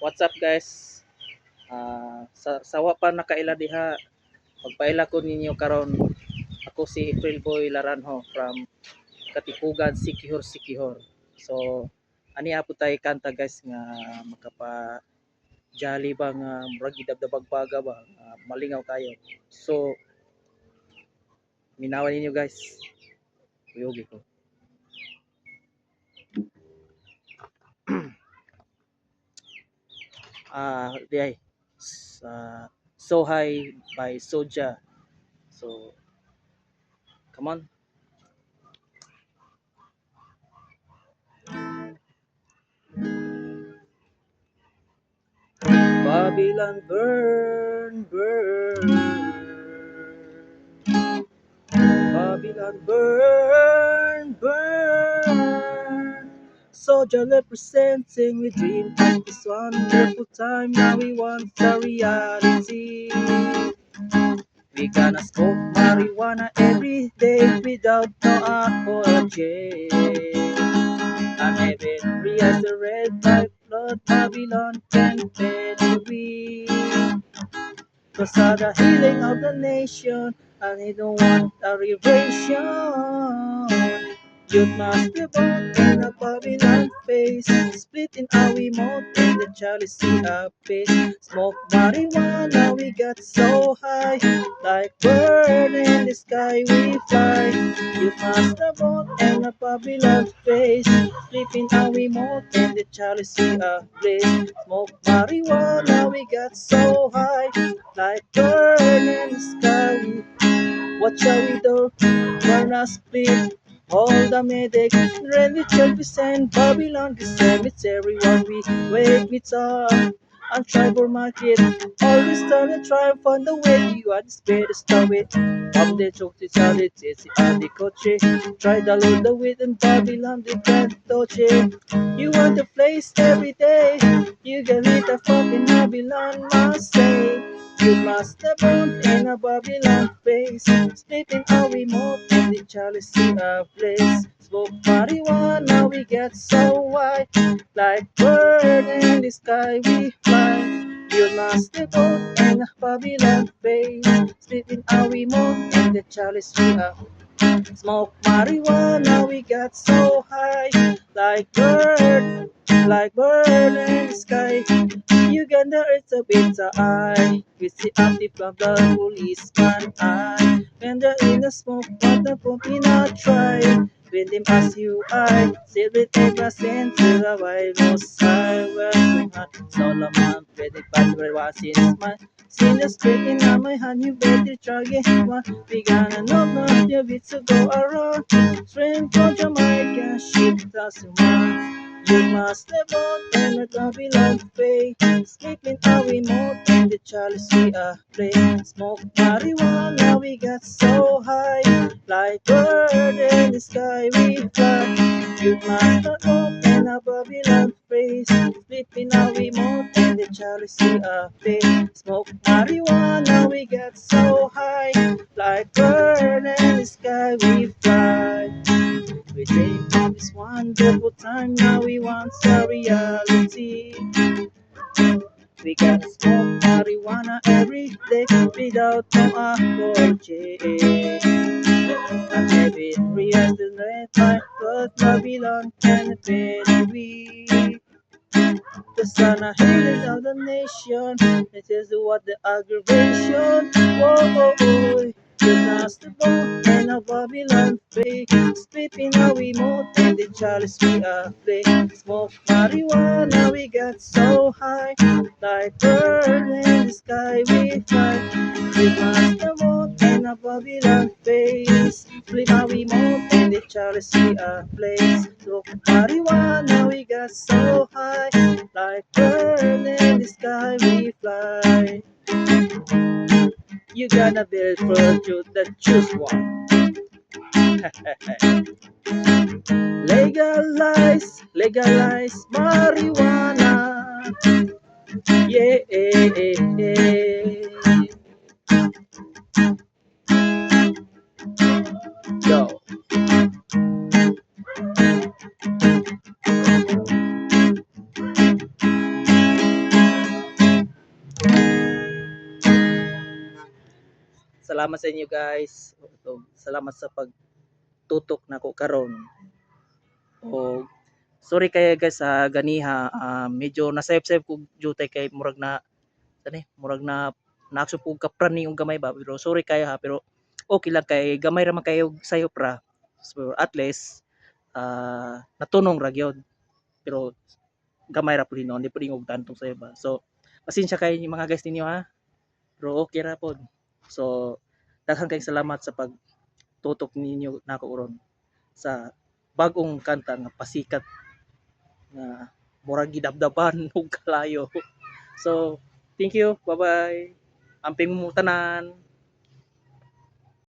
What's up guys? Sawa pa nakaila diha. Pagpaila ko ninyo karon. Ako si April Boy Laranjo from Katipugan, Sikihor, Sikihor. So ani apo tay kanta guys nga makapa jali ba nga murag gidabdabag baga ba malingaw tayo. So minawan ninyo guys. Kuyogi ko. Diay. So High by Soja. So come on. Babylon burn, burn. Babylon burn, burn. Soldier representing, we dream of this wonderful time. Now we want the reality. We gonna smoke marijuana every day without no apology. And every as the red by blood, Babylon can fade away. Cause of the healing of the nation, and they don't want a reversion. Youth must be born in a Babylon face, split in our mouth in the chalice of face. Smoke marijuana, we got so high, like bird in the sky we fly. Youth must be born in a Babylon face, split in our mouth in the chalice of face. Smoke marijuana, we got so high, like bird in the sky. What shall we do? Burn a split. All the medic, ready to send Babylon the cemetery while we wait with and tribal market. Always turn and triumph on the way. You are the spirit to stop it. From the choke to charity, it's the coche. Try to load the weight in Babylon, the can't touch it. You want the place every day. You can hit a fucking Babylon, must say. You must have born in a Babylon face, sleeping how we move in the chalice of place. Smoke marijuana, we get so high, like bird in the sky we fly. You must have born in a Babylon face, sleeping how we move in the chalice of smoke marijuana, we got so high, like bird in the sky. Uganda, it's a bitter eye. We see active from the policeman eye. When they're in the smoke, but the pump in a try. When them ask you, I say with ever since the wild no silence. Solomon, pretty bad, where was his man? Seen the straight in my hand, you better try get one. We gonna know not your bits to go around. Stream from Jamaica, shit doesn't want. You must have born in a Babylon face, sleeping how we move in the chalice we are playing. Smoke marijuana, we got so high, like bird in the sky we fly. You must have born in a Babylon face, sleeping how we move in the chalice we are playing. Smoke marijuana, we got so high, like bird in the sky we fly. We dream of this wonderful time, now we want a reality. We gotta smoke marijuana every day without no apology. And every real the red light, but Babylon can fade away. The sun a healing of the nation. It is what the aggravation. Whoa, oh, oh. The nasty bone and a Babylon fake. Sleeping how we move in the chalice we are play. Smoke marijuana, we got so high. Like bird in the sky we fly. We must have walked in a Babylon face. Sleep how we move in the chalice we are place. Smoke marijuana, we got so high. Like bird in the sky we fly. You gotta build for you that choose one. Legalize, legalize marijuana. Yeah, yo. salamat sa inyo guys. Salamat sa pagtutok nako karon. O sorry kaya guys sa ganiha, medyo nasayop-sayop ko jutay kay murag na naakso po kapran ni yung gamay ba, pero sorry kayo ha, pero okay lang kay gamay ra man kayo sayop ra. So at least natunong ra gyud, pero gamay ra pud hinuon, di pud og tantong sayo ba. So pasensya kayo yung mga guys ninyo ha, pero okay ra pod. So daghang kayong salamat sa pagtutok ninyo nako uron sa bagong kanta nga pasikat nga murag gidabdaban og kalayo. So thank you, bye bye, amping mo tanan.